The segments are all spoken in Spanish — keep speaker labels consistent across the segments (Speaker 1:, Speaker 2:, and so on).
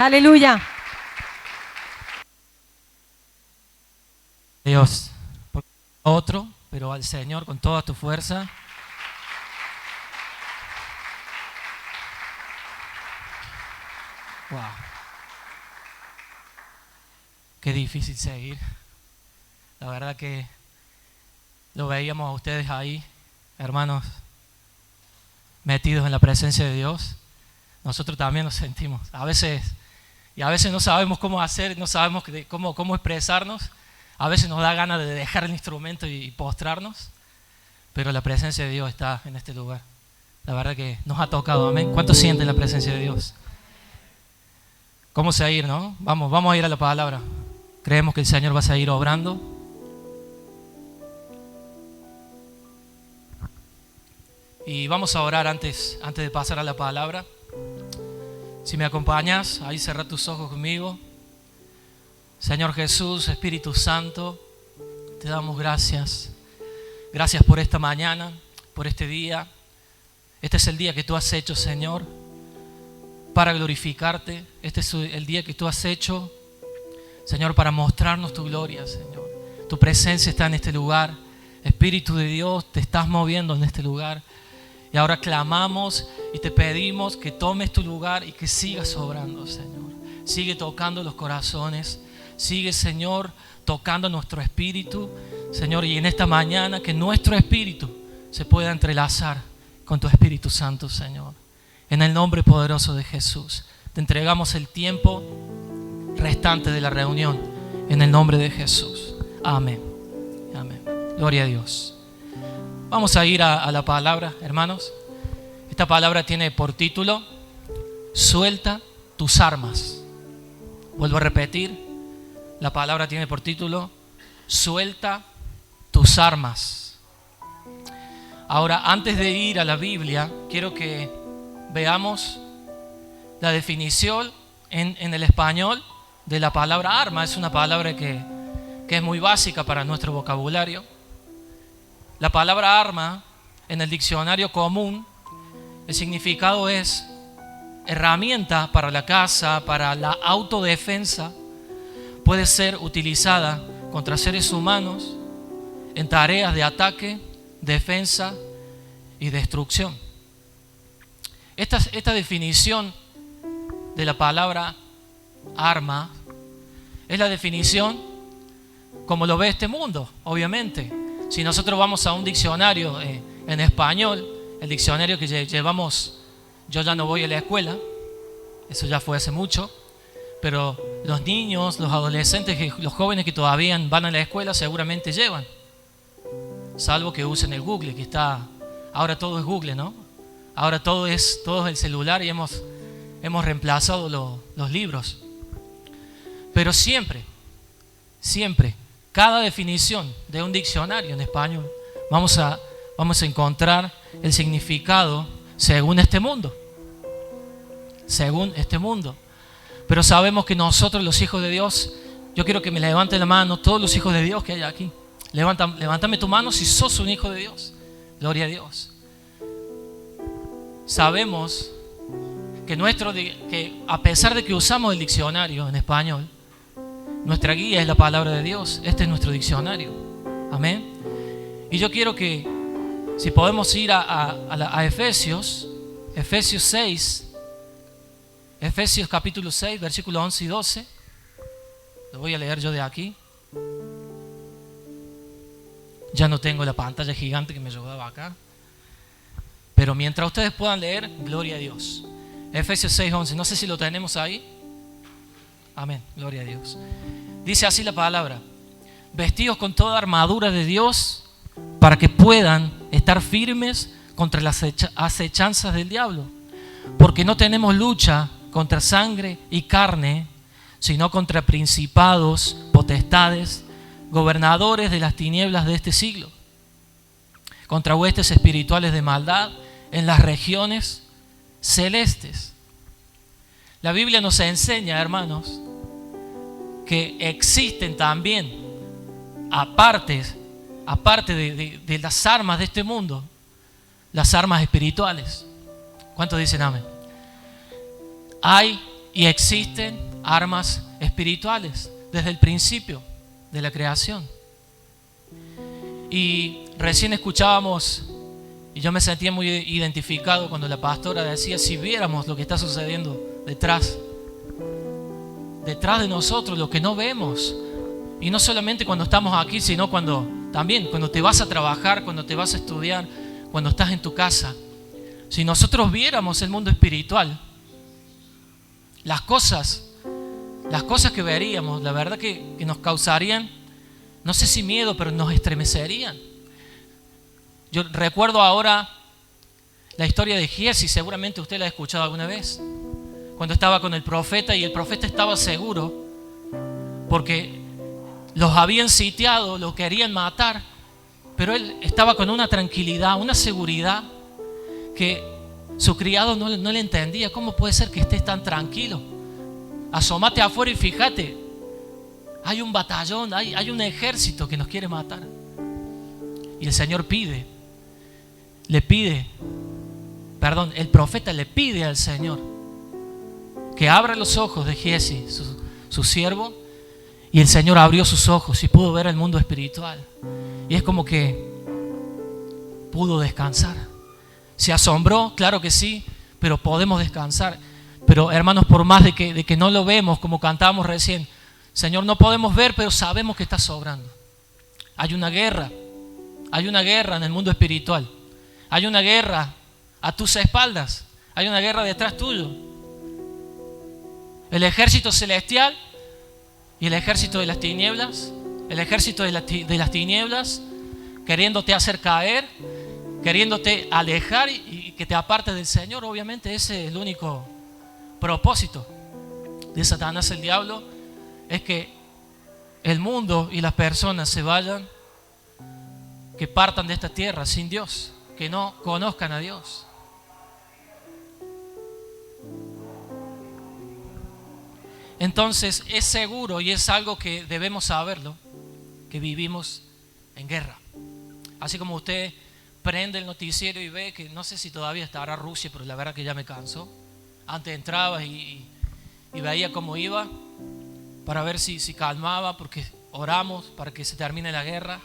Speaker 1: Aleluya.
Speaker 2: Dios, por otro, pero al Señor con toda tu fuerza. Wow. Qué difícil seguir. La verdad que lo veíamos a ustedes ahí, hermanos, metidos en la presencia de Dios. Nosotros también nos sentimos. A veces no sabemos cómo hacer, no sabemos cómo expresarnos. A veces nos da ganas de dejar el instrumento y postrarnos. Pero la presencia de Dios está en este lugar. La verdad que nos ha tocado, amén. ¿Cuántos sienten la presencia de Dios? ¿Cómo seguir, no? Vamos a ir a la palabra. Creemos que el Señor va a seguir obrando. Y vamos a orar antes de pasar a la palabra. Si me acompañas, ahí cerrá tus ojos conmigo. Señor Jesús, Espíritu Santo, te damos gracias. Gracias por esta mañana, por este día. Este es el día que tú has hecho, Señor, para glorificarte. Este es el día que tú has hecho, Señor, para mostrarnos tu gloria, Señor. Tu presencia está en este lugar. Espíritu de Dios, te estás moviendo en este lugar. Y ahora clamamos y te pedimos que tomes tu lugar y que sigas obrando, Señor. Sigue tocando los corazones. Sigue, Señor, tocando nuestro espíritu, Señor. Y en esta mañana que nuestro espíritu se pueda entrelazar con tu Espíritu Santo, Señor. En el nombre poderoso de Jesús. Te entregamos el tiempo restante de la reunión. En el nombre de Jesús. Amén. Amén. Gloria a Dios. Vamos a ir a la palabra, hermanos. Esta palabra tiene por título: suelta tus armas. Vuelvo a repetir. La palabra tiene por título: suelta tus armas. Ahora, antes de ir a la Biblia, quiero que veamos la definición en el español de la palabra arma. Es una palabra que es muy básica para nuestro vocabulario. La palabra arma, en el diccionario común, el significado es herramienta para la caza, para la autodefensa. Puede ser utilizada contra seres humanos en tareas de ataque, defensa y destrucción. Esta definición de la palabra arma es la definición como lo ve este mundo, obviamente. Si nosotros vamos a un diccionario en español, el diccionario que llevamos, yo ya no voy a la escuela, eso ya fue hace mucho, pero los niños, los adolescentes, los jóvenes que todavía van a la escuela seguramente llevan, salvo que usen el Google, que está, ahora todo es Google, ¿no? Ahora todo es el celular y hemos reemplazado los libros. Pero siempre, cada definición de un diccionario en español, vamos a encontrar el significado según este mundo. Según este mundo. Pero sabemos que nosotros, los hijos de Dios, yo quiero que me levanten la mano todos los hijos de Dios que hay aquí. Levántame tu mano si sos un hijo de Dios. Gloria a Dios. Sabemos que a pesar de que usamos el diccionario en español, nuestra guía es la palabra de Dios. Este es nuestro diccionario. Amén. Y yo quiero que, si podemos ir a Efesios 6, Efesios capítulo 6, versículos 11 y 12. Lo voy a leer yo de aquí. Ya no tengo la pantalla gigante que me ayudaba acá. Pero mientras ustedes puedan leer, gloria a Dios. Efesios 6, 11. No sé si lo tenemos ahí. Amén, gloria a Dios. Dice así la palabra: vestidos con toda armadura de Dios para que puedan estar firmes contra las acechanzas del diablo. Porque no tenemos lucha contra sangre y carne, sino contra principados, potestades, gobernadores de las tinieblas de este siglo, contra huestes espirituales de maldad en las regiones celestes. La Biblia nos enseña, hermanos, que existen también, aparte de las armas de este mundo, las armas espirituales. ¿Cuántos dicen amén? Hay Y existen armas espirituales desde el principio de la creación. Y recién escuchábamos, y yo me sentía muy identificado cuando la pastora decía, si viéramos lo que está sucediendo detrás de nosotros, lo que no vemos. Y no solamente cuando estamos aquí, sino también cuando te vas a trabajar, cuando te vas a estudiar, cuando estás en tu casa. Si nosotros viéramos el mundo espiritual, las cosas que veríamos, la verdad que nos causarían, no sé si miedo, pero nos estremecerían. Yo recuerdo ahora la historia de Giesi, seguramente usted la ha escuchado alguna vez, cuando estaba con el profeta y el profeta estaba seguro porque los habían sitiado, los querían matar, pero él estaba con una tranquilidad, una seguridad que su criado no le entendía. ¿Cómo puede ser que estés tan tranquilo? Asómate afuera y fíjate, hay un batallón, hay un ejército que nos quiere matar. Y el Señor el profeta le pide al Señor que abra los ojos de Giesi, su siervo, y el Señor abrió sus ojos y pudo ver el mundo espiritual. Y es como que pudo descansar. Se asombró, claro que sí, pero podemos descansar. Pero hermanos, por más de que no lo vemos, como cantábamos recién, Señor, no podemos ver, pero sabemos que estás obrando. Hay una guerra en el mundo espiritual. Hay una guerra a tus espaldas. Hay una guerra detrás tuyo. El ejército celestial y el ejército de las tinieblas. El ejército de las tinieblas queriéndote hacer caer, queriéndote alejar y que te apartes del Señor. Obviamente ese es el único propósito de Satanás, el diablo, es que el mundo y las personas se vayan, que partan de esta tierra sin Dios, que no conozcan a Dios. Entonces es seguro y es algo que debemos saberlo, que vivimos en guerra. Así como usted prende el noticiero y ve que no sé si todavía estará Rusia, pero la verdad que ya me canso. Antes entraba y veía cómo iba para ver si calmaba, porque oramos para que se termine la guerra.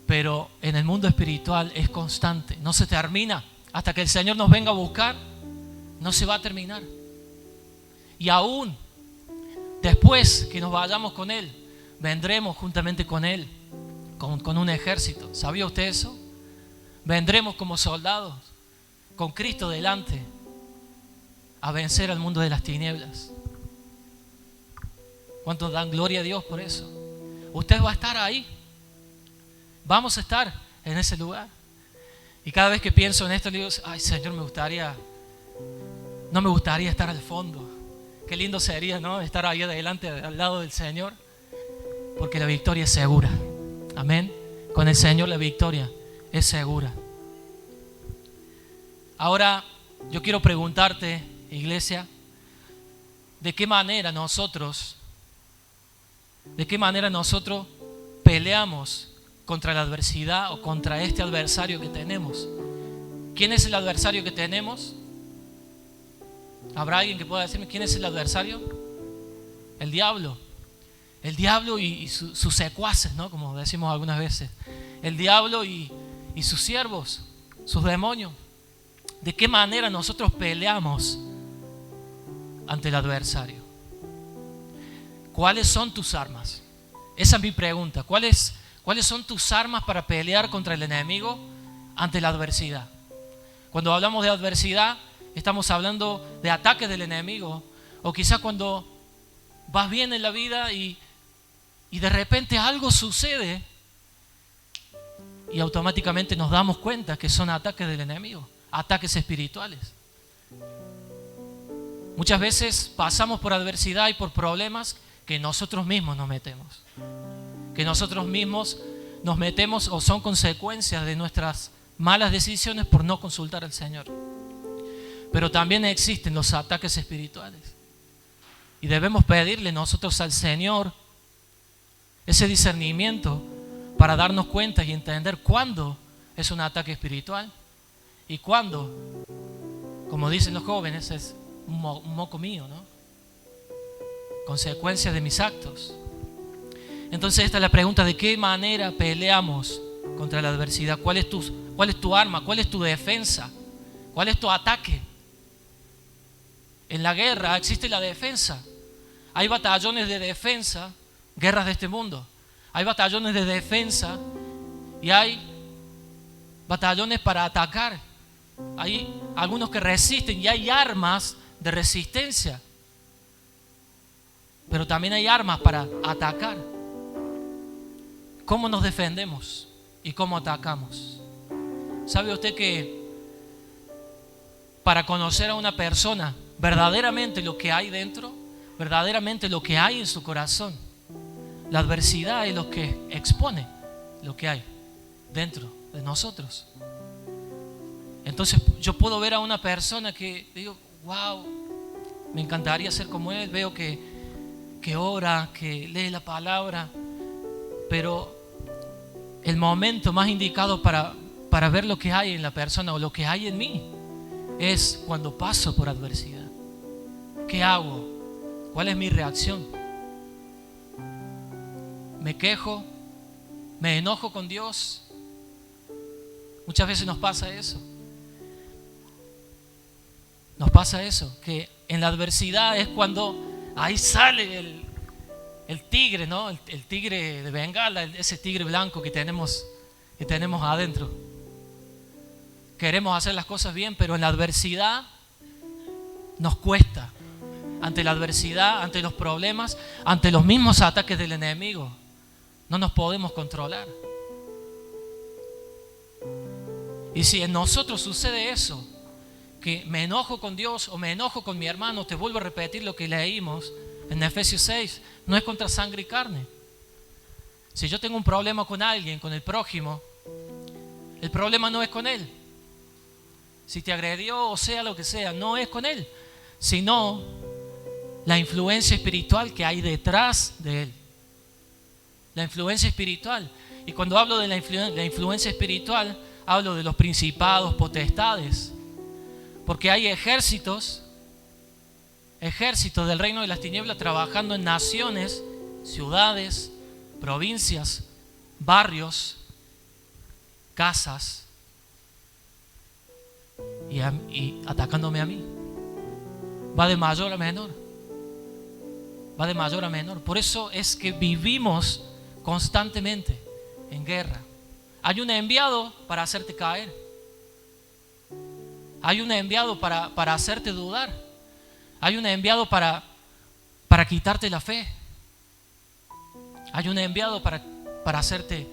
Speaker 2: Pero en el mundo espiritual es constante, no se termina. Hasta que el Señor nos venga a buscar, no se va a terminar. Y aún después que nos vayamos con Él, vendremos juntamente con Él, con un ejército. ¿Sabía usted eso? Vendremos como soldados, con Cristo delante, a vencer al mundo de las tinieblas. ¿Cuántos dan gloria a Dios por eso? Usted va a estar ahí. Vamos a estar en ese lugar. Y cada vez que pienso en esto, le digo, ay Señor, no me gustaría estar al fondo. Qué lindo sería, ¿no? Estar ahí adelante, al lado del Señor. Porque la victoria es segura. Amén. Con el Señor la victoria es segura. Ahora, yo quiero preguntarte, iglesia, ¿de qué manera nosotros peleamos contra la adversidad o contra este adversario que tenemos? ¿Quién es el adversario que tenemos? ¿Habrá alguien que pueda decirme quién es el adversario? El diablo. El diablo y sus secuaces, ¿no? Como decimos algunas veces. El diablo y sus siervos, sus demonios. ¿De qué manera nosotros peleamos ante el adversario? ¿Cuáles son tus armas? Esa es mi pregunta. ¿Cuáles son tus armas para pelear contra el enemigo ante la adversidad? Cuando hablamos de adversidad, estamos hablando de ataques del enemigo. O quizás cuando vas bien en la vida y de repente algo sucede y automáticamente nos damos cuenta que son ataques del enemigo, ataques espirituales. Muchas veces pasamos por adversidad y por problemas que nosotros mismos nos metemos. Que nosotros mismos nos metemos o son consecuencias de nuestras malas decisiones por no consultar al Señor. Pero también existen los ataques espirituales. Y debemos pedirle nosotros al Señor ese discernimiento para darnos cuenta y entender cuándo es un ataque espiritual y cuándo, como dicen los jóvenes, es un moco mío, ¿no? Consecuencias de mis actos. Entonces esta es la pregunta: ¿de qué manera peleamos contra la adversidad? ¿Cuál es tu arma? ¿Cuál es tu defensa? ¿Cuál es tu ataque? En la guerra existe la defensa. Hay batallones de defensa, guerras de este mundo. Hay batallones de defensa y hay batallones para atacar. Hay algunos que resisten y hay armas de resistencia. Pero también hay armas para atacar. ¿Cómo nos defendemos y cómo atacamos? ¿Sabe usted que para conocer a una persona verdaderamente lo que hay dentro, verdaderamente lo que hay en su corazón, la adversidad es lo que expone lo que hay dentro de nosotros? Entonces yo puedo ver a una persona que digo, wow, me encantaría ser como él. Veo que ora, que lee la palabra, pero el momento más indicado para ver lo que hay en la persona o lo que hay en mí es cuando paso por adversidad. ¿Qué hago? ¿Cuál es mi reacción? ¿Me quejo? ¿Me enojo con Dios? Muchas veces nos pasa eso. Nos pasa eso, que en la adversidad es cuando ahí sale el tigre, ¿no? El tigre de Bengala, ese tigre blanco que tenemos adentro. Queremos hacer las cosas bien, pero en la adversidad nos cuesta. Ante la adversidad, ante los problemas, ante los mismos ataques del enemigo, no nos podemos controlar. Y si en nosotros sucede eso, que me enojo con Dios o me enojo con mi hermano, te vuelvo a repetir lo que leímos en Efesios 6, no es contra sangre y carne. Si yo tengo un problema con alguien, con el prójimo, el problema no es con él. Si te agredió o sea lo que sea, no es con él, sino la influencia espiritual que hay detrás de él. La influencia espiritual. Y cuando hablo de la influencia espiritual, hablo de los principados, potestades. Porque hay ejércitos del reino de las tinieblas trabajando en naciones, ciudades, provincias, barrios, casas y atacándome a mí. Va de mayor a menor. Va de mayor a menor. Por eso es que vivimos constantemente en guerra. Hay un enviado para hacerte caer. Hay un enviado para hacerte dudar. Hay un enviado para quitarte la fe. Hay un enviado para hacerte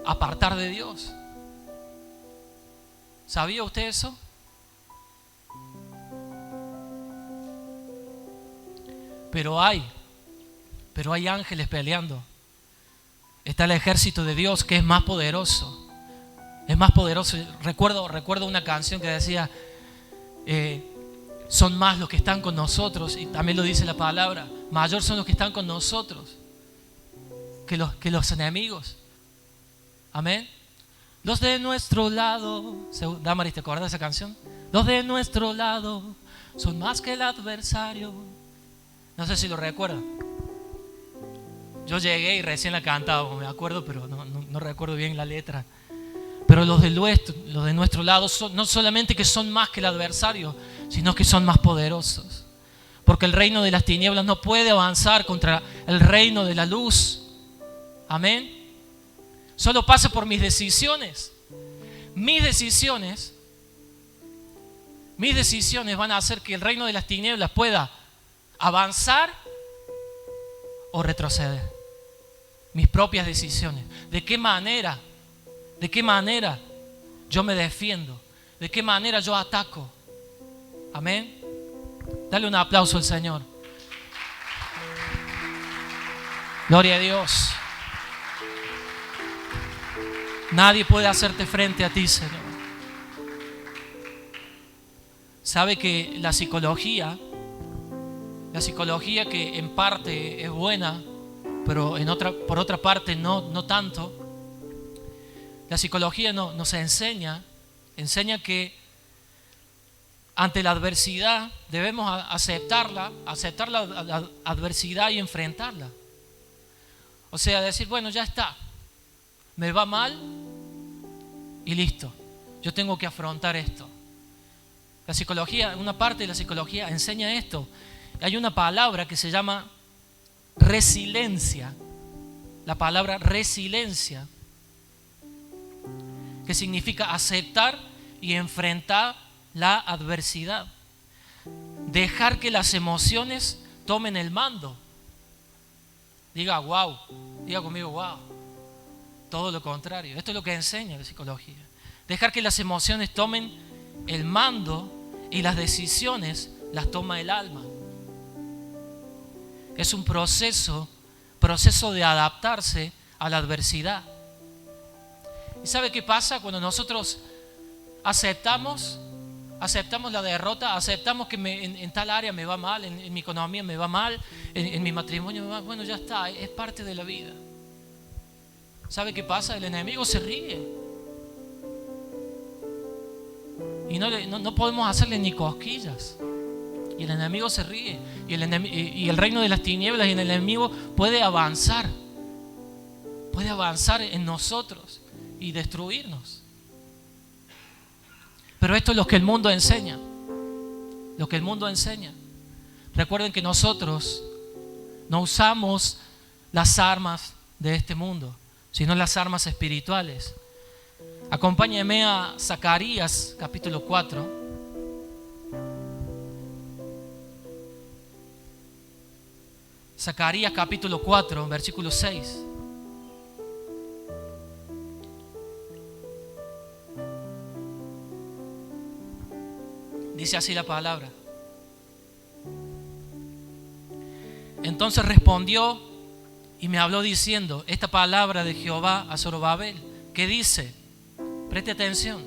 Speaker 2: apartar de Dios. ¿Sabía usted eso? Pero hay ángeles peleando. Está el ejército de Dios que es más poderoso. Es más poderoso. Recuerdo una canción que decía, son más los que están con nosotros, y también lo dice la palabra, mayor son los que están con nosotros que los enemigos. Amén. Los de nuestro lado, Damaris, ¿te acuerdas de esa canción? Los de nuestro lado son más que el adversario. No sé si lo recuerdan. Yo llegué y recién la cantaba, me acuerdo, pero no recuerdo bien la letra. Pero los de nuestro lado no solamente que son más que el adversario, sino que son más poderosos. Porque el reino de las tinieblas no puede avanzar contra el reino de la luz. Amén. Solo pasa por mis decisiones. Mis decisiones van a hacer que el reino de las tinieblas pueda avanzar o retroceder. Mis propias decisiones. ¿De qué manera? ¿De qué manera yo me defiendo? ¿De qué manera yo ataco? Amén. Dale un aplauso al Señor. Gloria a Dios. Nadie puede hacerte frente a ti, Señor. Sabe que la psicología que en parte es buena, pero por otra parte no tanto. La psicología nos enseña que ante la adversidad debemos aceptar la adversidad y enfrentarla. O sea, decir, bueno, ya está, me va mal y listo, yo tengo que afrontar esto. La psicología, una parte de la psicología enseña esto. Hay una palabra que se llama resiliencia. La palabra resiliencia, que significa aceptar y enfrentar la adversidad. Dejar que las emociones tomen el mando. Diga wow, diga conmigo wow. Todo lo contrario, esto es lo que enseña la psicología. Dejar que las emociones tomen el mando y las decisiones las toma el alma. Es un proceso de adaptarse a la adversidad. ¿Y sabe qué pasa cuando nosotros aceptamos la derrota, aceptamos que en tal área me va mal, en mi economía me va mal, en mi matrimonio me va mal? Bueno, ya está, es parte de la vida. ¿Sabe qué pasa? El enemigo se ríe. Y no podemos hacerle ni cosquillas. Y el enemigo se ríe. Y el reino de las tinieblas y el enemigo puede avanzar. Puede avanzar en nosotros y destruirnos. Pero esto es lo que el mundo enseña. Lo que el mundo enseña. Recuerden que nosotros no usamos las armas de este mundo, sino las armas espirituales. Acompáñenme a Zacarías capítulo 4. Zacarías capítulo 4, versículo 6. Dice así la palabra. Entonces respondió y me habló diciendo esta palabra de Jehová a Zorobabel, que dice, preste atención,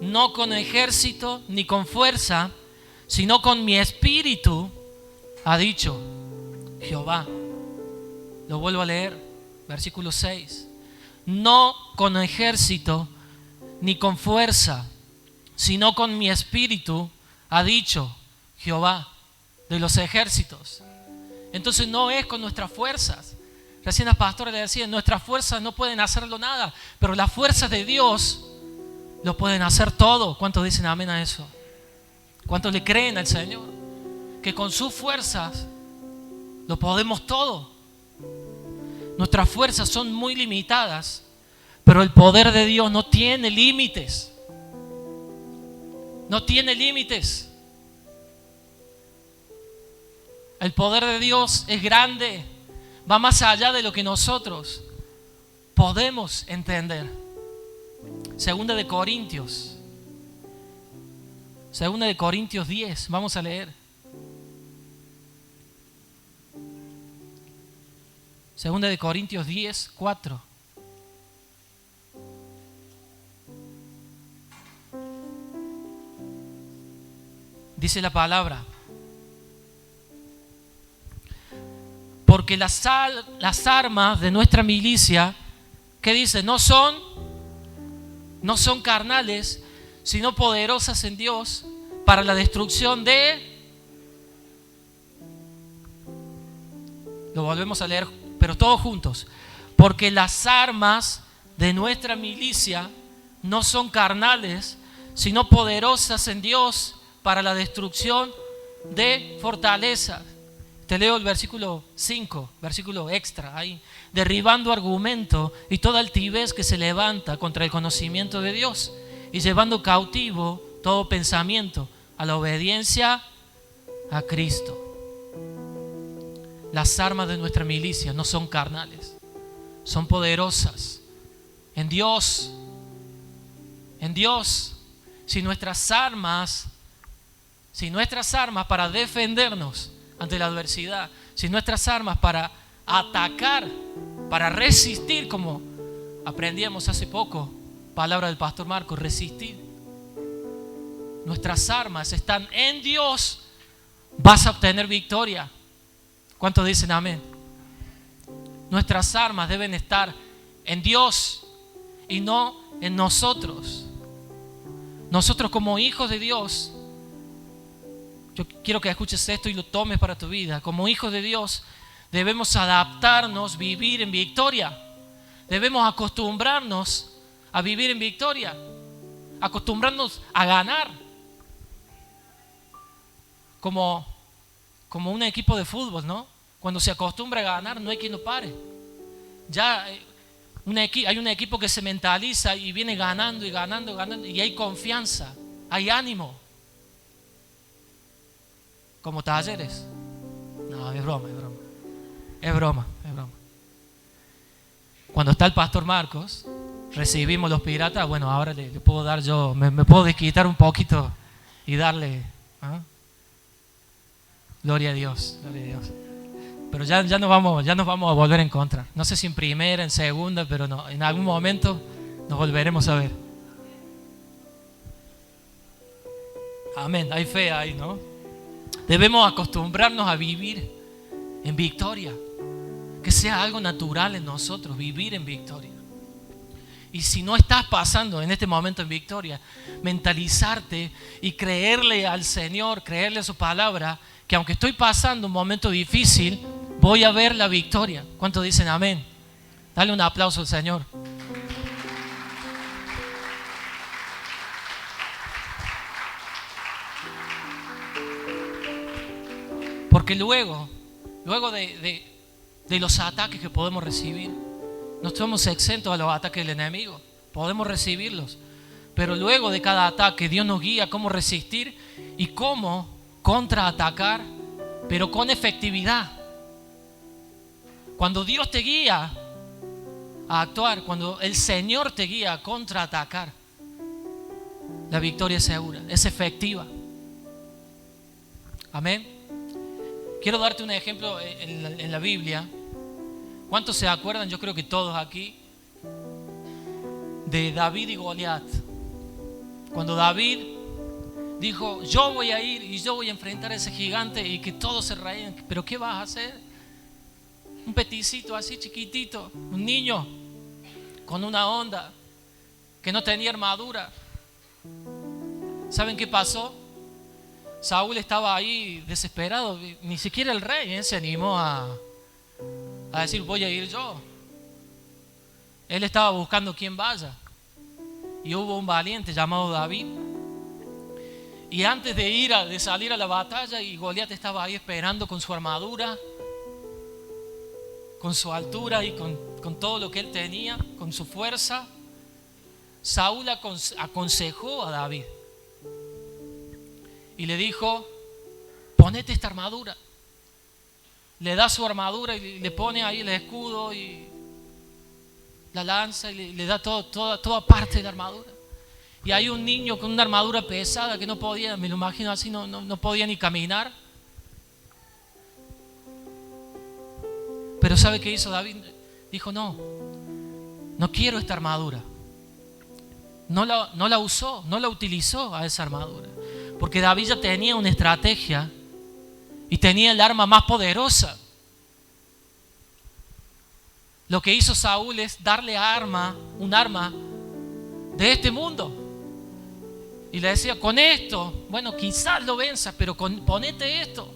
Speaker 2: no con ejército ni con fuerza, sino con mi espíritu, ha dicho Jehová. Lo vuelvo a leer, versículo 6. No con ejército ni con fuerza, sino con mi espíritu, ha dicho Jehová de los ejércitos. Entonces no es con nuestras fuerzas. Recién las pastoras le decían, nuestras fuerzas no pueden hacerlo nada, pero las fuerzas de Dios lo pueden hacer todo. ¿Cuántos dicen amén a eso? ¿Cuántos le creen al Señor? Que con sus fuerzas lo podemos todo. Nuestras fuerzas son muy limitadas, pero el poder de Dios no tiene límites. No tiene límites. El poder de Dios es grande, va más allá de lo que nosotros podemos entender. Segunda de Corintios 10, vamos a leer. Segunda de Corintios 10, 4. Dice la palabra: porque las armas de nuestra milicia, ¿qué dice? No son carnales, sino poderosas en Dios para la destrucción de... Lo volvemos a leer, pero todos juntos. Porque las armas de nuestra milicia no son carnales, sino poderosas en Dios para la destrucción de fortalezas. Te leo el versículo 5, versículo extra ahí. Derribando argumento y toda altivez que se levanta contra el conocimiento de Dios, y llevando cautivo todo pensamiento a la obediencia a Cristo. Las armas de nuestra milicia no son carnales, son poderosas en Dios. En Dios. Si nuestras armas para defendernos ante la adversidad, si nuestras armas para atacar, para resistir, como aprendíamos hace poco, palabra del pastor Marco, resistir. Nuestras armas están en Dios, vas a obtener victoria. ¿Cuántos dicen amén? Nuestras armas deben estar en Dios y no en nosotros. Nosotros como hijos de Dios Yo quiero que escuches esto y lo tomes para tu vida. Como hijos de Dios debemos adaptarnos, vivir en victoria. Debemos acostumbrarnos a vivir en victoria. Acostumbrarnos a ganar. Como un equipo de fútbol, ¿no? Cuando se acostumbra a ganar no hay quien lo pare. Ya hay un equipo que se mentaliza y viene ganando y ganando y ganando, y hay confianza, hay ánimo. Como Talleres. No, es broma. Es broma. Cuando está el pastor Marcos, recibimos los piratas. Bueno, ahora le puedo dar yo, me puedo desquitar un poquito y darle. ¿Ah? Gloria a Dios. Pero ya nos vamos a volver a encontrar. No sé si en primera, en segunda, pero no, en algún momento nos volveremos a ver. Amén, hay fe ahí, ¿no? Debemos acostumbrarnos a vivir en victoria. Que sea algo natural en nosotros, vivir en victoria. Y si no estás pasando en este momento en victoria, mentalizarte y creerle al Señor, creerle a su palabra, que aunque estoy pasando un momento difícil, voy a ver la victoria. ¿Cuántos dicen amén? Dale un aplauso al Señor. Porque luego de los ataques que podemos recibir, no estamos exentos a los ataques del enemigo. Podemos recibirlos. Pero luego de cada ataque, Dios nos guía cómo resistir y cómo contraatacar, pero con efectividad. Cuando Dios te guía a actuar, cuando el Señor te guía a contraatacar, la victoria es segura, es efectiva. Amén. Quiero darte un ejemplo en la Biblia. ¿Cuántos se acuerdan? Yo creo que todos aquí, de David y Goliat. Cuando David dijo, yo voy a ir y yo voy a enfrentar a ese gigante, y que todos se reían. ¿Pero qué vas a hacer? Un peticito así chiquitito, un niño con una onda, que no tenía armadura. ¿Saben qué pasó? Saúl estaba ahí desesperado. Ni siquiera el rey se animó a decir, voy a ir yo. Él estaba buscando quién vaya. Y hubo un valiente llamado David. Y antes de salir a la batalla, y Goliat estaba ahí esperando con su armadura, con su altura y con todo lo que él tenía, con su fuerza. Saúl aconsejó a David y le dijo, ponete esta armadura. Le da su armadura y le pone ahí el escudo y la lanza, y le da toda parte de la armadura. Y hay un niño con una armadura pesada que no podía, me lo imagino así, no podía ni caminar. Pero ¿sabe qué hizo David? Dijo, no quiero esta armadura. No la usó, no la utilizó a esa armadura. Porque David ya tenía una estrategia y tenía el arma más poderosa. Lo que hizo Saúl es darle un arma de este mundo. Y le decía, con esto, bueno, quizás lo venzas, pero ponete esto.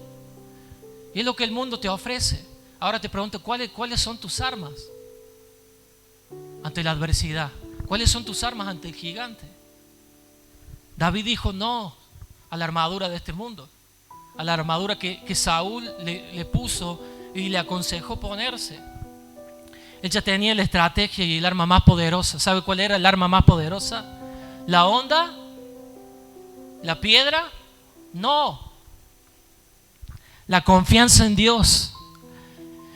Speaker 2: Y es lo que el mundo te ofrece. Ahora te pregunto, ¿cuáles son tus armas ante la adversidad? ¿Cuáles son tus armas ante el gigante? David dijo no a la armadura de este mundo, a la armadura que Saúl le puso y le aconsejó ponerse. Él ya tenía la estrategia y el arma más poderosa. ¿Sabe cuál era el arma más poderosa? ¿La onda? ¿La piedra? No. La confianza en Dios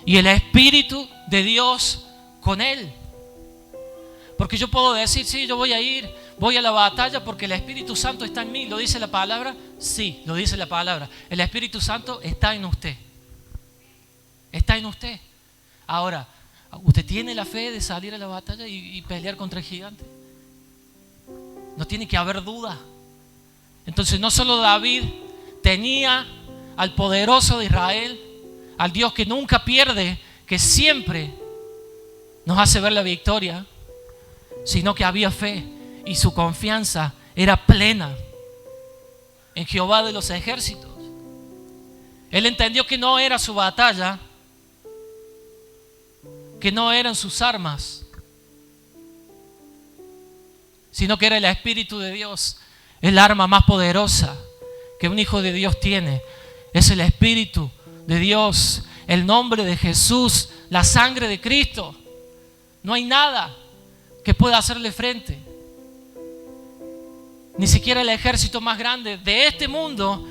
Speaker 2: y el Espíritu de Dios con él. Porque yo puedo decir, sí, yo voy a la batalla porque el Espíritu Santo está en mí. ¿Lo dice la palabra? Sí, lo dice la palabra. El Espíritu Santo está en usted. Está en usted. Ahora, ¿usted tiene la fe de salir a la batalla y pelear contra el gigante? No tiene que haber duda. Entonces no solo David tenía al poderoso de Israel, al Dios que nunca pierde, que siempre nos hace ver la victoria, sino que había fe y su confianza era plena en Jehová de los ejércitos. Él entendió que no era su batalla, que no eran sus armas, sino que era el Espíritu de Dios. El arma más poderosa que un hijo de Dios tiene es el Espíritu de Dios, el nombre de Jesús, la sangre de Cristo. No hay nada que pueda hacerle frente. Ni siquiera el ejército más grande de este mundo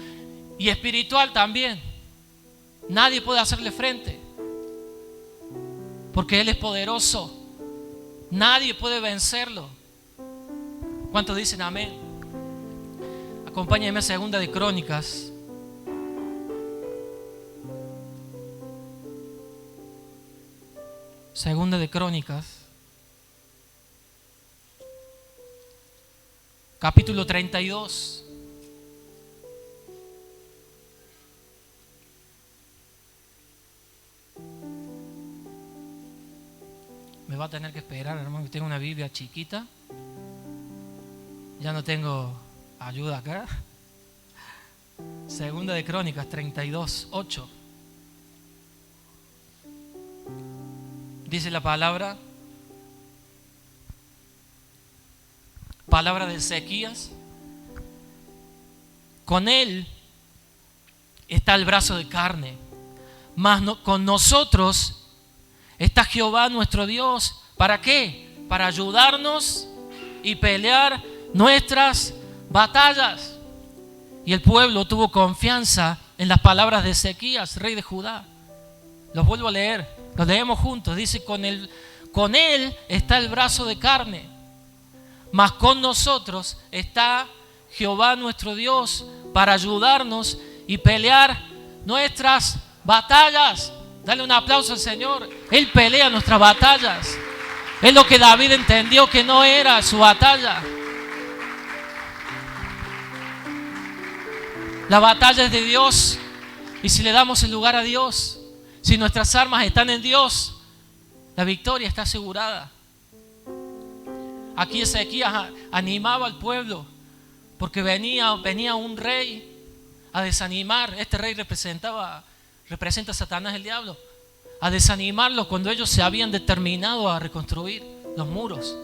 Speaker 2: y espiritual también. Nadie puede hacerle frente, porque Él es poderoso. Nadie puede vencerlo. ¿Cuántos dicen amén? Acompáñenme a Segunda de Crónicas. Segunda de Crónicas, capítulo 32. Me va a tener que esperar, hermano, que tengo una Biblia chiquita. Ya no tengo ayuda acá. Segunda de Crónicas 32, 8. Dice la palabra de Ezequías: con él está el brazo de carne, mas con nosotros está Jehová nuestro Dios. ¿Para qué? Para ayudarnos y pelear nuestras batallas. Y el pueblo tuvo confianza en las palabras de Ezequías, rey de Judá. Los vuelvo a leer, los leemos juntos. Dice: con él está el brazo de carne, mas con nosotros está Jehová nuestro Dios para ayudarnos y pelear nuestras batallas. Dale un aplauso al Señor. Él pelea nuestras batallas. Es lo que David entendió, que no era su batalla. La batalla es de Dios, y si le damos el lugar a Dios, si nuestras armas están en Dios, la victoria está asegurada. Aquí Ezequías animaba al pueblo, porque venía un rey a desanimar. Este rey representa a Satanás, el diablo, a desanimarlos cuando ellos se habían determinado a reconstruir los muros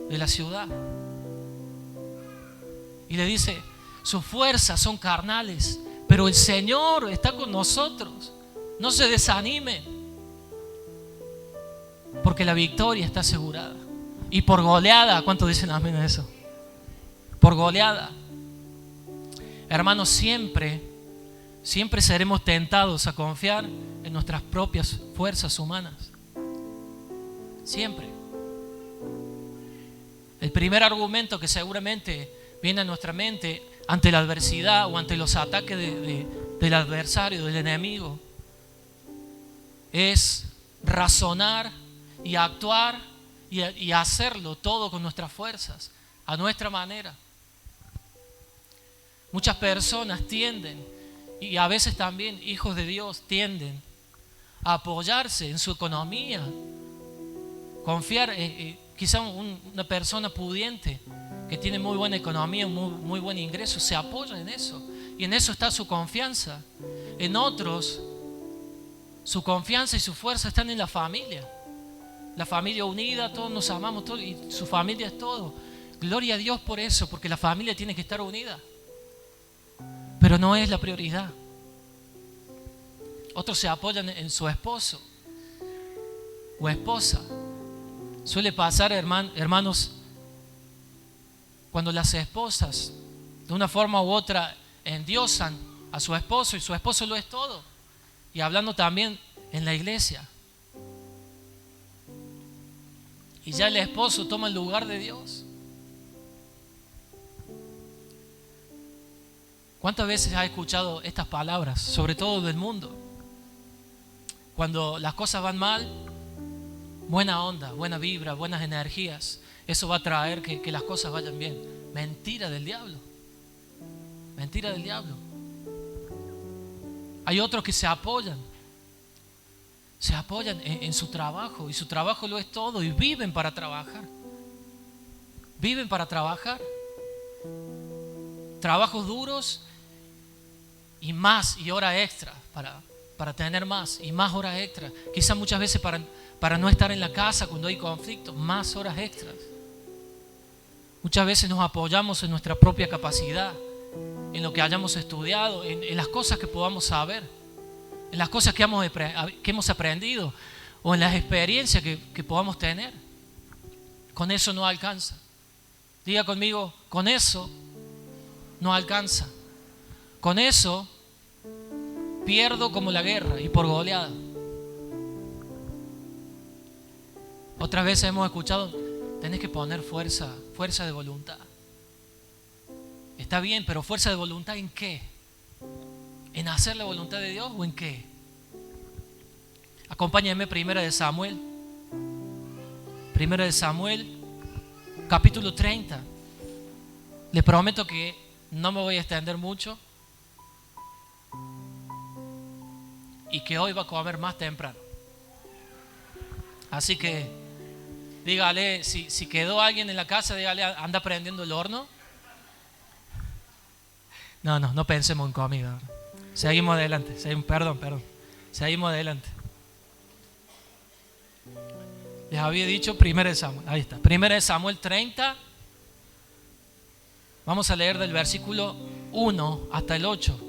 Speaker 2: de la ciudad. Y le dice: sus fuerzas son carnales, pero el Señor está con nosotros. No se desanimen, porque la victoria está asegurada. Y por goleada. ¿Cuántos dicen amén a eso? Por goleada. Hermanos, siempre seremos tentados a confiar en nuestras propias fuerzas humanas. Siempre. El primer argumento que seguramente viene a nuestra mente ante la adversidad o ante los ataques del adversario, del enemigo, es razonar y actuar y hacerlo todo con nuestras fuerzas, a nuestra manera. Muchas personas tienden, y a veces también hijos de Dios tienden a apoyarse en su economía, confiar quizá una persona pudiente que tiene muy buena economía, muy buen ingreso, se apoya en eso, y en eso está su confianza. En otros, su confianza y su fuerza están en la familia unida. Todos nos amamos, todos, y su familia es todo. Gloria a Dios por eso, porque la familia tiene que estar unida, pero no es la prioridad. Otros se apoyan en su esposo o esposa. Suele pasar, hermanos, cuando las esposas de una forma u otra endiosan a su esposo, y su esposo lo es todo. Y hablando también en la iglesia, y ya el esposo toma el lugar de Dios. ¿Cuántas veces has escuchado estas palabras, sobre todo del mundo? Cuando las cosas van mal, buena onda, buena vibra, buenas energías, eso va a traer que las cosas vayan bien. Mentira del diablo. Mentira del diablo. Hay otros que se apoyan en su trabajo, y su trabajo lo es todo, y viven para trabajar. Viven para trabajar. Trabajos duros, y más y horas extra para tener más y más horas extras. Quizás muchas veces para no estar en la casa cuando hay conflicto, más horas extras. Muchas veces nos apoyamos en nuestra propia capacidad, en lo que hayamos estudiado, en las cosas que podamos saber, en las cosas que hemos aprendido o en las experiencias que podamos tener. Con eso no alcanza. Diga conmigo, con eso no alcanza. Con eso pierdo como la guerra y por goleada. Otras veces hemos escuchado, tenés que poner fuerza de voluntad. Está bien, pero fuerza de voluntad ¿en qué? ¿En hacer la voluntad de Dios o en qué? Acompáñenme, Primera de Samuel, capítulo 30. Les prometo que no me voy a extender mucho y que hoy va a comer más temprano. Así que dígale, si quedó alguien en la casa, dígale, anda prendiendo el horno. No pensemos en comida. Seguimos adelante. Perdón. Seguimos adelante. Les había dicho 1 Samuel. Ahí está. 1 Samuel 30. Vamos a leer del versículo 1 hasta el 8.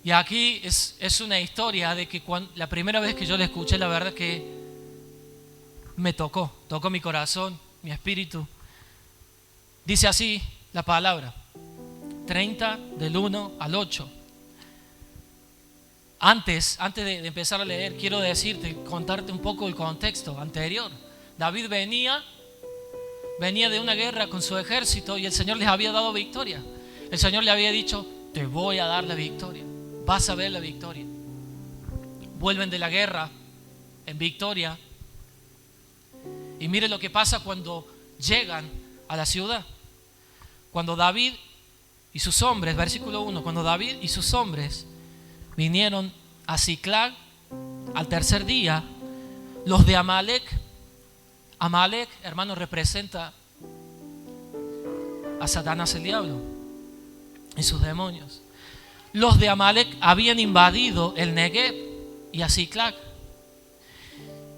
Speaker 2: Y aquí es una historia de que la primera vez que yo la escuché, la verdad que me tocó mi corazón, mi espíritu. Dice así la palabra, 30 del 1 al 8. Antes de empezar a leer, quiero contarte un poco el contexto anterior. David venía de una guerra con su ejército y el Señor les había dado victoria. El Señor le había dicho, te voy a dar la victoria, vas a ver la victoria. Vuelven de la guerra en victoria. Y mire lo que pasa cuando llegan a la ciudad. Cuando David y sus hombres, versículo 1, cuando David y sus hombres vinieron a Ziklag al tercer día, los de Amalek, hermano, representa a Satanás, el diablo, y sus demonios. Los de Amalek habían invadido el Negev y a Ziklag,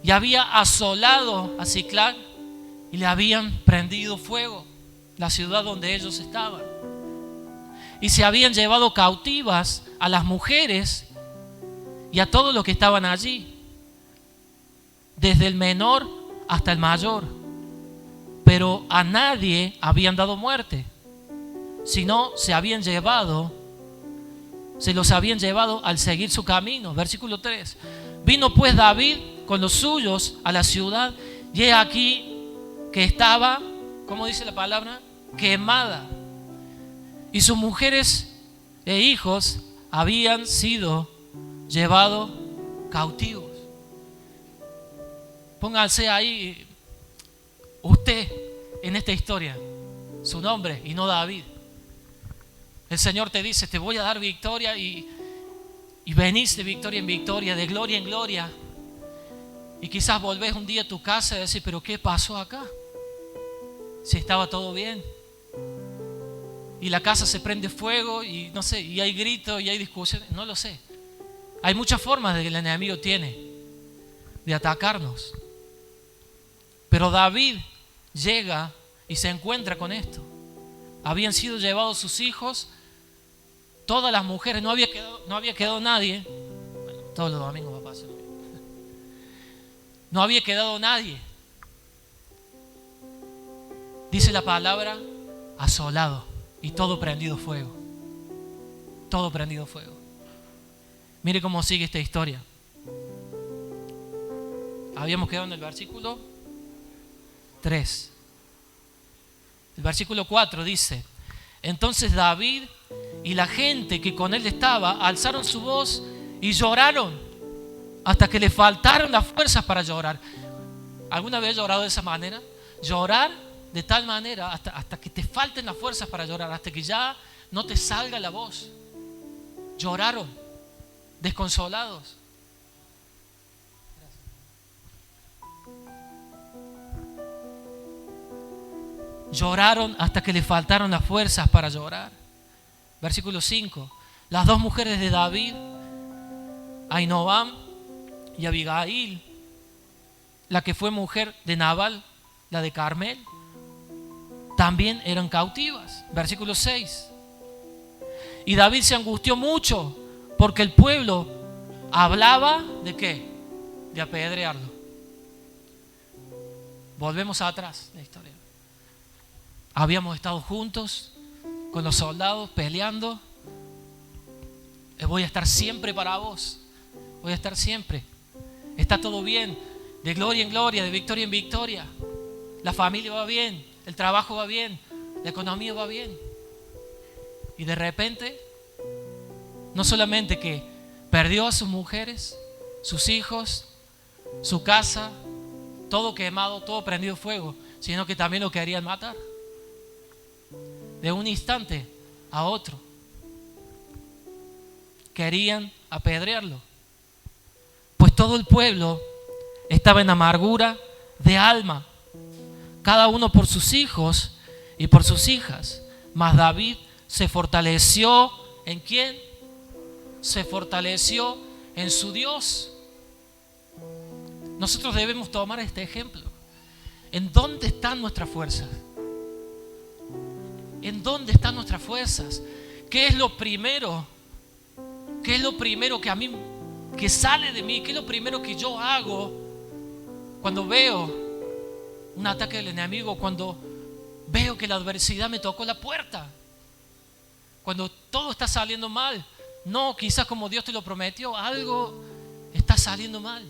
Speaker 2: y había asolado a Ziklag y le habían prendido fuego la ciudad donde ellos estaban, y se habían llevado cautivas a las mujeres y a todos los que estaban allí, desde el menor hasta el mayor, pero a nadie habían dado muerte, sino se los habían llevado al seguir su camino. Versículo 3. Vino pues David con los suyos a la ciudad, y he aquí que estaba, ¿cómo dice la palabra? Quemada, y sus mujeres e hijos habían sido llevados cautivos. Pónganse ahí usted en esta historia, su nombre y no David. El Señor te dice, te voy a dar victoria, y venís de victoria en victoria, de gloria en gloria. Y quizás volvés un día a tu casa y decís, pero ¿qué pasó acá? Si estaba todo bien. Y la casa se prende fuego y no sé, y hay gritos y hay discusiones, no lo sé. Hay muchas formas de que el enemigo tiene de atacarnos. Pero David llega y se encuentra con esto. Habían sido llevados sus hijos, todas las mujeres, no había quedado nadie. Bueno, todos los domingos va a pasar. No había quedado nadie. Dice la palabra, asolado, y todo prendido fuego. Todo prendido fuego. Mire cómo sigue esta historia. Habíamos quedado en el versículo 3. El versículo 4 dice, entonces David y la gente que con él estaba alzaron su voz y lloraron hasta que le faltaron las fuerzas para llorar. ¿Alguna vez has llorado de esa manera? Llorar de tal manera hasta que te falten las fuerzas para llorar, hasta que ya no te salga la voz. Lloraron, desconsolados. Lloraron hasta que le faltaron las fuerzas para llorar. Versículo 5. las dos mujeres de David, Ahinoam y Abigail, la que fue mujer de Nabal, la de Carmel, también eran cautivas. Versículo 6. Y David se angustió mucho porque el pueblo hablaba ¿de qué? De apedrearlo. Volvemos atrás de la historia. Habíamos estado juntos con los soldados peleando. Voy a estar siempre para vos. Voy a estar siempre. Está todo bien. De gloria en gloria, de victoria en victoria. La familia va bien. El trabajo va bien. La economía va bien. Y de repente, no solamente que perdió a sus mujeres, sus hijos, su casa, todo quemado, todo prendido fuego, sino que también lo querían matar. De un instante a otro. Querían apedrearlo. Pues todo el pueblo estaba en amargura de alma, cada uno por sus hijos y por sus hijas. Mas David se fortaleció ¿en quién? Se fortaleció en su Dios. Nosotros debemos tomar este ejemplo. ¿En dónde están nuestras fuerzas? ¿En dónde están nuestras fuerzas? ¿Qué es lo primero? ¿Qué es lo primero que a mí, que sale de mí? ¿Qué es lo primero que yo hago cuando veo un ataque del enemigo? Cuando veo que la adversidad me tocó la puerta. Cuando todo está saliendo mal. No, quizás como Dios te lo prometió, algo está saliendo mal.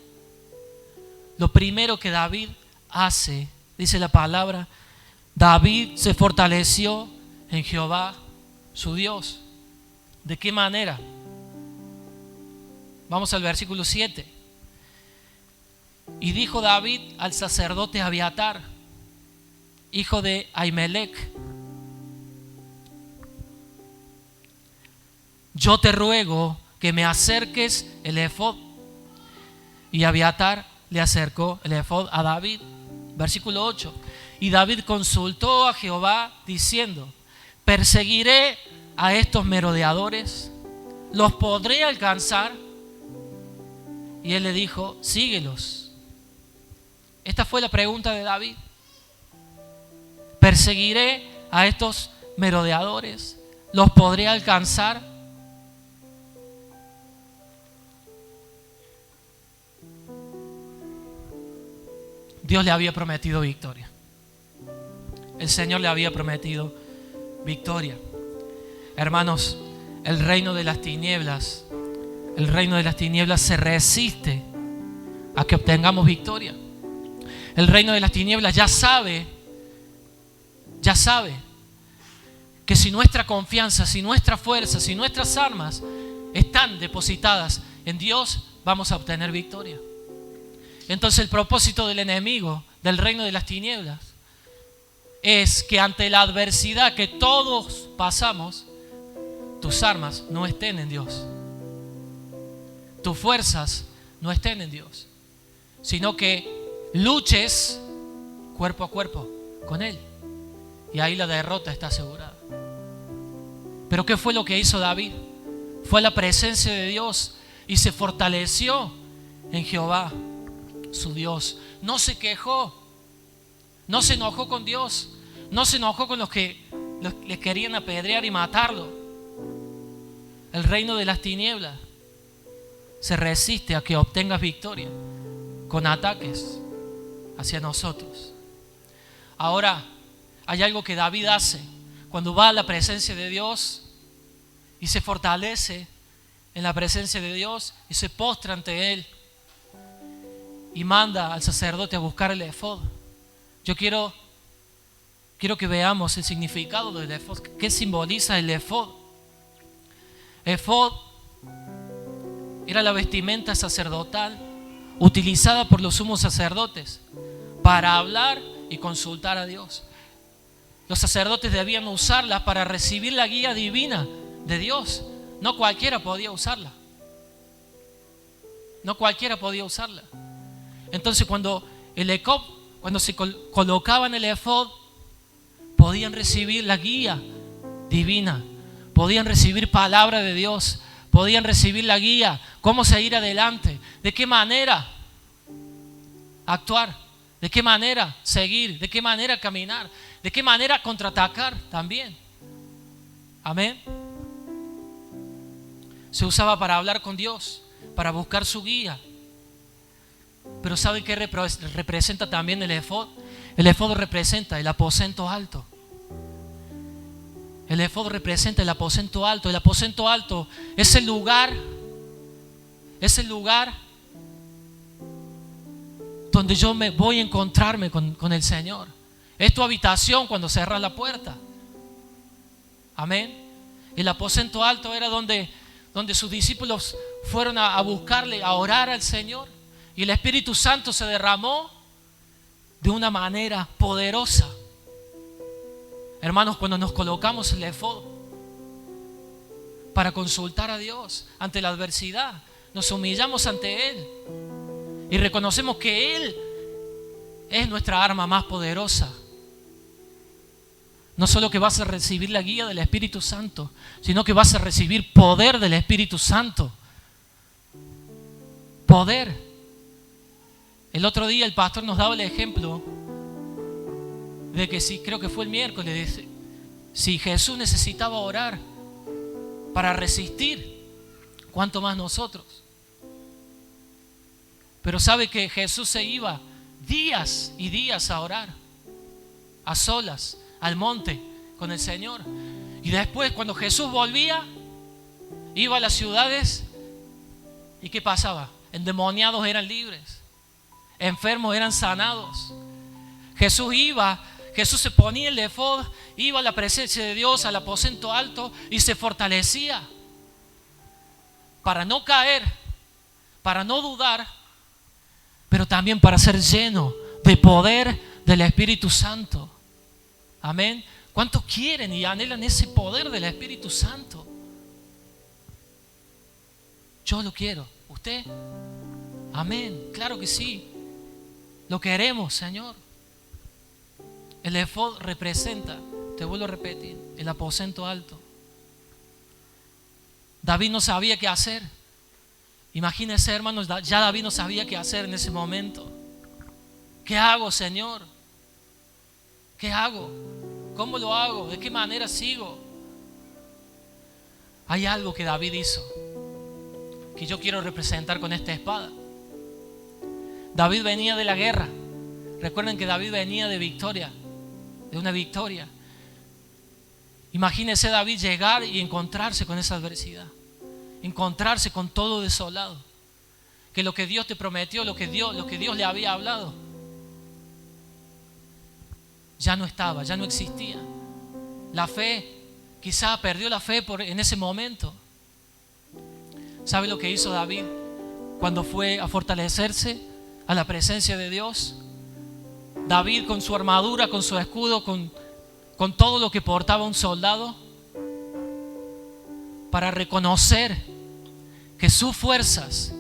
Speaker 2: Lo primero que David hace, dice la palabra, David se fortaleció en Jehová, su Dios. ¿De qué manera? Vamos al versículo 7. Y dijo David al sacerdote Abiatar, hijo de Ahimelech: yo te ruego que me acerques el efod. Y Abiatar le acercó el efod a David. Versículo 8. Y David consultó a Jehová diciendo: ¿perseguiré a estos merodeadores? ¿Los podré alcanzar? Y él le dijo: síguelos. Esta fue la pregunta de David. ¿Perseguiré a estos merodeadores? ¿Los podré alcanzar? Dios le había prometido victoria. El Señor le había prometido victoria. Hermanos, el reino de las tinieblas se resiste a que obtengamos victoria. El reino de las tinieblas ya sabe que si nuestra confianza, si nuestra fuerza, si nuestras armas están depositadas en Dios, vamos a obtener victoria. Entonces el propósito del enemigo, del reino de las tinieblas, es que ante la adversidad que todos pasamos, tus armas no estén en Dios. Tus fuerzas no estén en Dios, sino que luches cuerpo a cuerpo con Él. Y ahí la derrota está asegurada. Pero ¿qué fue lo que hizo David? Fue a la presencia de Dios y se fortaleció en Jehová, su Dios. No se quejó, no se enojó con Dios, no se enojó con los que le querían apedrear y matarlo. El reino de las tinieblas se resiste a que obtengas victoria con ataques hacia nosotros. Ahora, hay algo que David hace cuando va a la presencia de Dios y se fortalece en la presencia de Dios y se postra ante Él y manda al sacerdote a buscar el efod. Yo quiero que veamos el significado del efod. ¿Qué simboliza el efod? Efod era la vestimenta sacerdotal utilizada por los sumos sacerdotes para hablar y consultar a Dios. Los sacerdotes debían usarla para recibir la guía divina de Dios. No cualquiera podía usarla. No cualquiera podía usarla. Entonces cuando se colocaban el efod, podían recibir la guía divina, podían recibir palabra de Dios, podían recibir la guía, cómo seguir adelante, de qué manera actuar, de qué manera seguir, de qué manera caminar, de qué manera contraatacar también. Amén. Se usaba para hablar con Dios, para buscar su guía. Pero ¿sabe qué representa también el efod? El efod representa el aposento alto. El efod representa el aposento alto. El aposento alto es el lugar donde yo me voy a encontrarme con el Señor. Es tu habitación cuando cerras la puerta. Amén. El aposento alto era donde sus discípulos fueron a buscarle, a orar al Señor. Y el Espíritu Santo se derramó de una manera poderosa. Hermanos, cuando nos colocamos el efod para consultar a Dios ante la adversidad, nos humillamos ante Él y reconocemos que Él es nuestra arma más poderosa. No solo que vas a recibir la guía del Espíritu Santo, sino que vas a recibir poder del Espíritu Santo. Poder. El otro día el pastor nos daba el ejemplo de que creo que fue el miércoles, si Jesús necesitaba orar para resistir, ¿cuánto más nosotros? Pero sabe que Jesús se iba días y días a orar, a solas, al monte con el Señor. Y después cuando Jesús volvía, iba a las ciudades y ¿qué pasaba? Endemoniados eran libres, enfermos eran sanados. Jesús se ponía el efod, iba a la presencia de Dios, al aposento alto y se fortalecía para no caer, para no dudar, pero también para ser lleno de poder del Espíritu Santo. Amén. ¿Cuántos quieren y anhelan ese poder del Espíritu Santo? Yo lo quiero. ¿Usted? Amén. Claro que sí. Lo queremos, Señor. El efod representa, te vuelvo a repetir, el aposento alto. David no sabía qué hacer. Imagínense, hermanos, ya David no sabía qué hacer en ese momento. ¿Qué hago, Señor? ¿Qué hago? ¿Cómo lo hago? ¿De qué manera sigo? Hay algo que David hizo que yo quiero representar con esta espada. David venía de la guerra. Recuerden que David venía de victoria, de una victoria. Imagínense David llegar y encontrarse con esa adversidad, encontrarse con todo desolado, que lo que Dios te prometió, lo que Dios le había hablado, ya no estaba, ya no existía. La fe, quizá perdió la fe en ese momento. ¿Sabe lo que hizo David cuando fue a fortalecerse a la presencia de Dios? David, con su armadura, con su escudo, con todo lo que portaba un soldado, para reconocer que sus fuerzas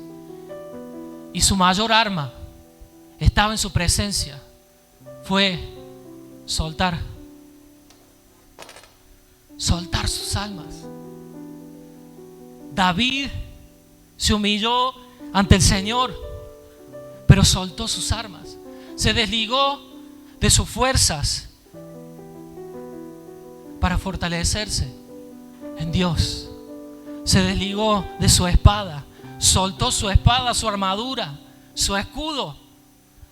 Speaker 2: y su mayor arma estaba en su presencia, fue soltar sus almas. David se humilló ante el Señor, pero soltó sus armas. Se desligó de sus fuerzas para fortalecerse en Dios. Se desligó de su espada, soltó su espada, su armadura, su escudo,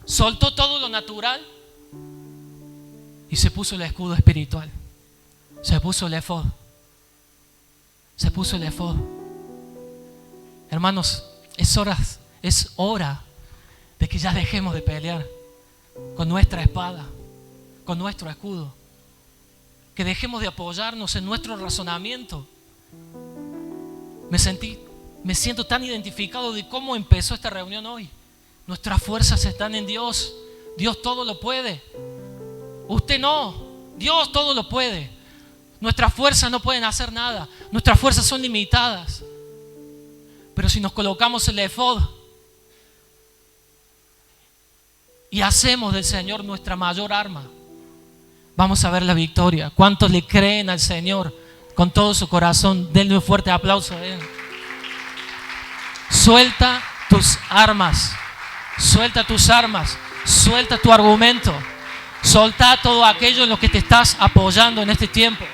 Speaker 2: soltó todo lo natural y se puso el escudo espiritual. Se puso el efod. Se puso el efod. Hermanos, es hora de que ya dejemos de pelear con nuestra espada, con nuestro escudo. Que dejemos de apoyarnos en nuestro razonamiento. Me siento tan identificado de cómo empezó esta reunión hoy. Nuestras fuerzas están en Dios. Dios todo lo puede. Usted no. Dios todo lo puede. Nuestras fuerzas no pueden hacer nada. Nuestras fuerzas son limitadas. Pero si nos colocamos el efod y hacemos del Señor nuestra mayor arma, vamos a ver la victoria. ¿Cuántos le creen al Señor con todo su corazón. Denle un fuerte aplauso a Él. Suelta tus armas. Suelta tus armas. Suelta tu argumento. Solta todo aquello en lo que te estás apoyando en este tiempo.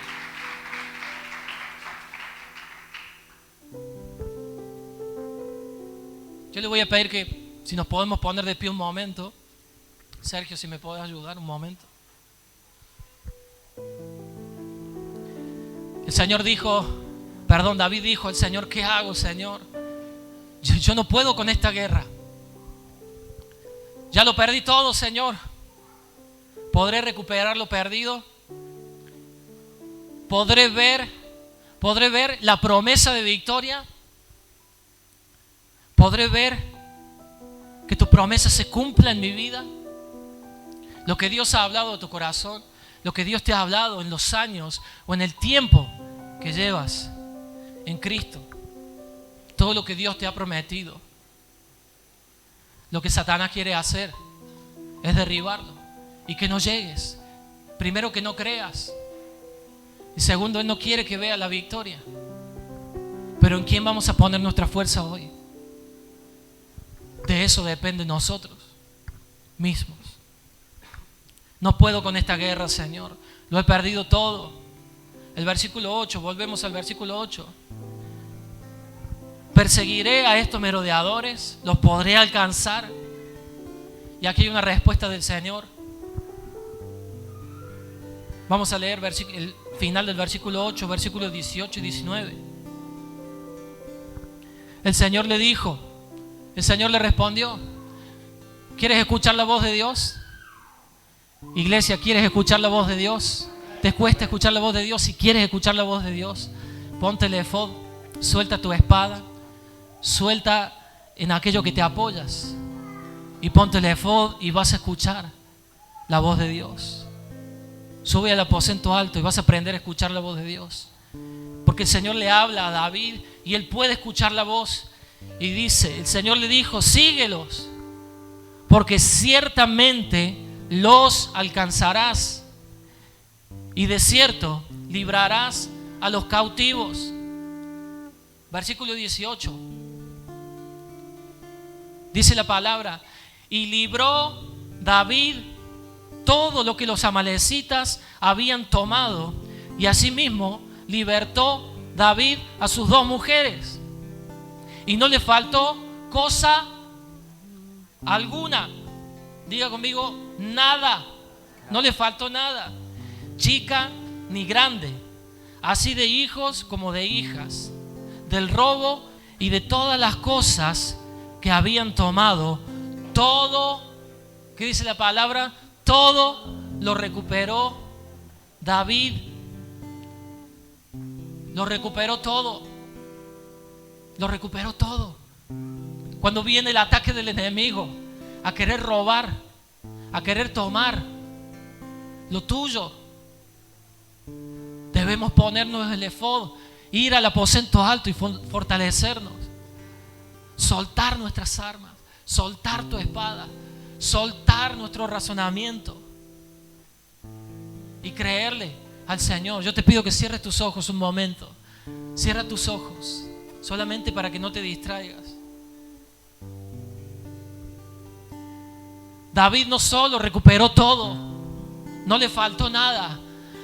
Speaker 2: Yo le voy a pedir que si nos podemos poner de pie un momento. Sergio, si me puedes ayudar un momento. El Señor dijo, David dijo al Señor, ¿qué hago, Señor? Yo no puedo con esta guerra. Ya lo perdí todo, Señor. ¿Podré recuperar lo perdido? ¿Podré ver la promesa de victoria? ¿Podré ver que tu promesa se cumpla en mi vida? Lo que Dios ha hablado de tu corazón, lo que Dios te ha hablado en los años o en el tiempo que llevas en Cristo. Todo lo que Dios te ha prometido. Lo que Satanás quiere hacer es derribarlo y que no llegues. Primero, que no creas. Y segundo, Él no quiere que veas la victoria. Pero ¿en quién vamos a poner nuestra fuerza hoy? De eso depende de nosotros mismos. No puedo con esta guerra, Señor. Lo he perdido todo. El versículo 8, volvemos al versículo 8. Perseguiré a estos merodeadores, los podré alcanzar. Y aquí hay una respuesta del Señor. Vamos a leer el final del versículo 8, versículos 18 y 19. El Señor le dijo, el Señor le respondió: ¿quieres escuchar la voz de Dios? Iglesia, ¿quieres escuchar la voz de Dios? ¿Te cuesta escuchar la voz de Dios? Si quieres escuchar la voz de Dios, ponte el efod, suelta tu espada, suelta en aquello que te apoyas y ponte el efod y vas a escuchar la voz de Dios. Sube al aposento alto y vas a aprender a escuchar la voz de Dios, porque el Señor le habla a David y él puede escuchar la voz. Y dice, el Señor le dijo: síguelos, porque ciertamente los alcanzarás, y de cierto librarás a los cautivos. Versículo 18. Dice la palabra: y libró David todo lo que los amalecitas habían tomado, y asimismo libertó David a sus 2 mujeres, y no le faltó cosa alguna. Diga conmigo: nada. No le faltó nada, chica ni grande, así de hijos como de hijas, del robo y de todas las cosas que habían tomado. Todo, ¿qué dice la palabra? Todo lo recuperó David. Lo recuperó todo. Lo recuperó todo. Cuando viene el ataque del enemigo a querer robar, a querer tomar lo tuyo, debemos ponernos el efod, ir al aposento alto y fortalecernos, soltar nuestras armas, soltar tu espada, soltar nuestro razonamiento y creerle al Señor. Yo te pido que cierres tus ojos un momento. Cierra tus ojos, solamente para que no te distraigas. David no solo recuperó todo, no le faltó nada,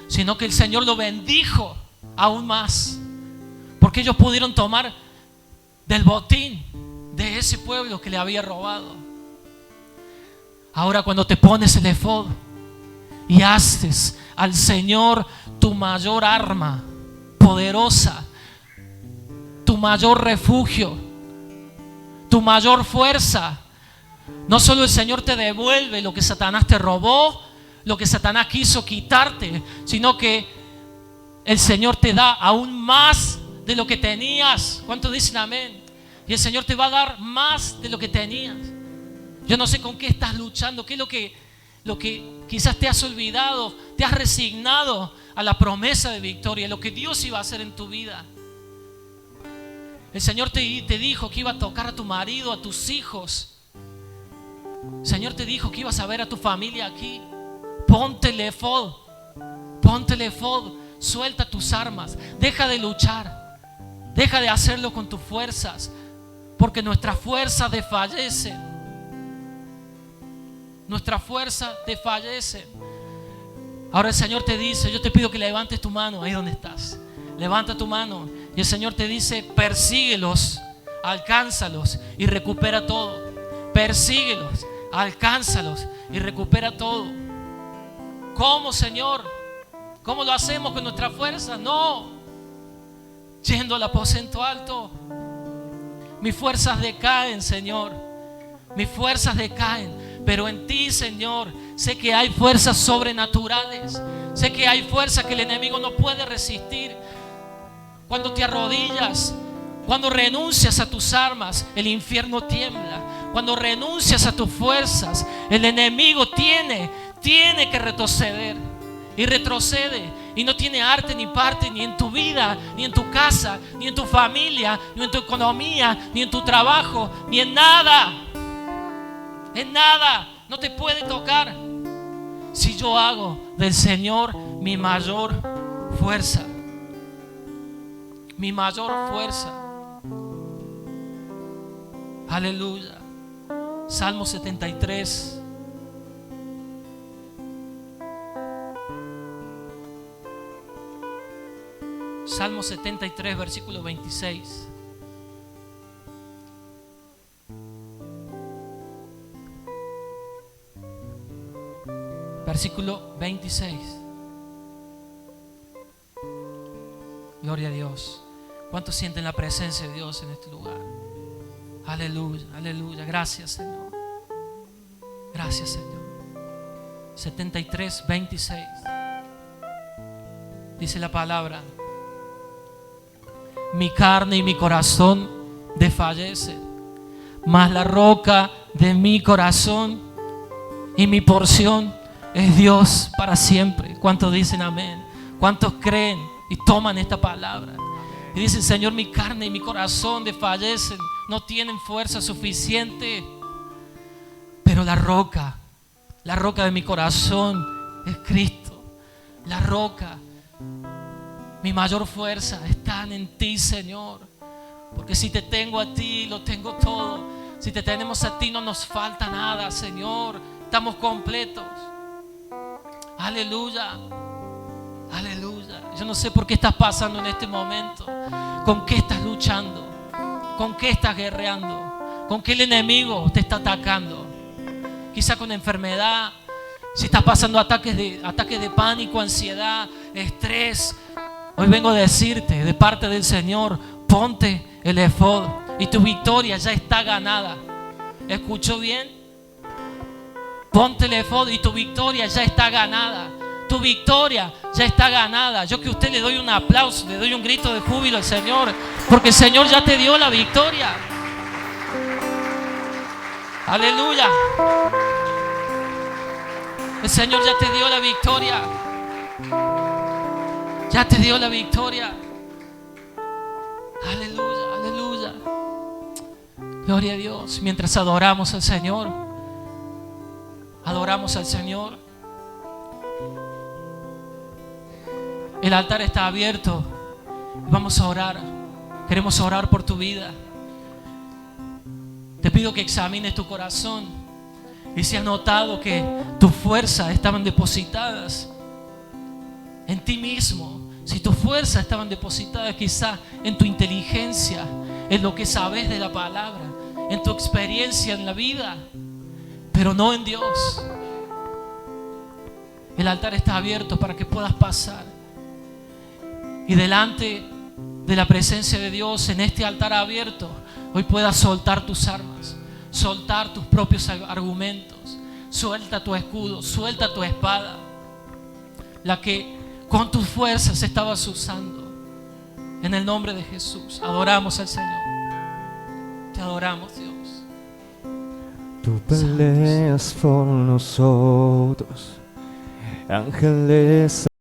Speaker 2: sino que el Señor lo bendijo aún más, porque ellos pudieron tomar del botín de ese pueblo que le había robado. Ahora, cuando te pones el efod y haces al Señor tu mayor arma poderosa, tu mayor refugio, tu mayor fuerza, no solo el Señor te devuelve lo que Satanás te robó, lo que Satanás quiso quitarte, sino que el Señor te da aún más de lo que tenías. ¿Cuántos dicen amén? Y el Señor te va a dar más de lo que tenías. Yo no sé con qué estás luchando, qué es lo que quizás te has olvidado, te has resignado a la promesa de victoria, lo que Dios iba a hacer en tu vida. El Señor te dijo que iba a tocar a tu marido, a tus hijos. El Señor te dijo que ibas a ver a tu familia aquí. Ponte el efod, Suelta tus armas. Deja de luchar. Deja de hacerlo con tus fuerzas, porque nuestras fuerzas desfallecen. Nuestras fuerzas desfallecen. Ahora el Señor te dice, yo te pido que levantes tu mano ahí donde estás. Levanta tu mano y el Señor te dice, persíguelos, alcánzalos y recupera todo. Persíguelos, alcánzalos y recupera todo. ¿Cómo, Señor? ¿Cómo lo hacemos con nuestra fuerza? No, yendo al aposento alto. Mis fuerzas decaen, Señor. Mis fuerzas decaen, pero en ti, Señor, sé que hay fuerzas sobrenaturales. Sé que hay fuerzas que el enemigo no puede resistir. Cuando te arrodillas, cuando renuncias a tus armas, el infierno tiembla. Cuando renuncias a tus fuerzas, el enemigo tiene que retroceder. Y retrocede. Y no tiene arte ni parte ni en tu vida, ni en tu casa, ni en tu familia, ni en tu economía, ni en tu trabajo, ni en nada. En nada. No te puede tocar si yo hago del Señor mi mayor fuerza. Mi mayor fuerza. Aleluya. Salmo 73. Salmo 73, versículo 26. Versículo 26. Gloria a Dios. ¿Cuántos sienten la presencia de Dios en este lugar? Aleluya, aleluya. Gracias, Señor. Gracias, Señor. 73, 26. Dice la palabra: mi carne y mi corazón desfallecen, mas la roca de mi corazón y mi porción es Dios para siempre. ¿Cuántos dicen amén? ¿Cuántos creen y toman esta palabra? Y dicen: Señor, mi carne y mi corazón desfallecen, no tienen fuerza suficiente, pero la roca de mi corazón es Cristo. La roca, mi mayor fuerza está en ti, Señor. Porque si te tengo a ti, lo tengo todo. Si te tenemos a ti, no nos falta nada, Señor. Estamos completos. Aleluya. Aleluya. Yo no sé por qué estás pasando en este momento. ¿Con qué estás luchando? ¿Con qué estás guerreando? ¿Con qué el enemigo te está atacando? Quizá con enfermedad. Si estás pasando ataques de pánico, ansiedad, estrés. Hoy vengo a decirte de parte del Señor: ponte el efod y tu victoria ya está ganada. ¿Escuchó bien? Ponte el efod y tu victoria ya está ganada. Tu victoria ya está ganada. Yo que a usted le doy un aplauso, le doy un grito de júbilo al Señor, porque el Señor ya te dio la victoria. Aleluya. El Señor ya te dio la victoria. Ya te dio la victoria. Aleluya, aleluya. Gloria a Dios. Mientras adoramos al Señor, adoramos al Señor, el altar está abierto. Vamos a orar. Queremos orar por tu vida. Te pido que examines tu corazón y si has notado que tus fuerzas estaban depositadas en ti mismo, si tus fuerzas estaban depositadas quizá en tu inteligencia, en lo que sabes de la palabra, en tu experiencia en la vida, pero no en Dios. El altar está abierto para que puedas pasar y delante de la presencia de Dios, en este altar abierto, hoy puedas soltar tus armas, soltar tus propios argumentos. Suelta tu escudo, suelta tu espada, la que con tus fuerzas estabas usando. En el nombre de Jesús, adoramos al Señor. Te adoramos, Dios.
Speaker 1: Tú peleas por nosotros, ángeles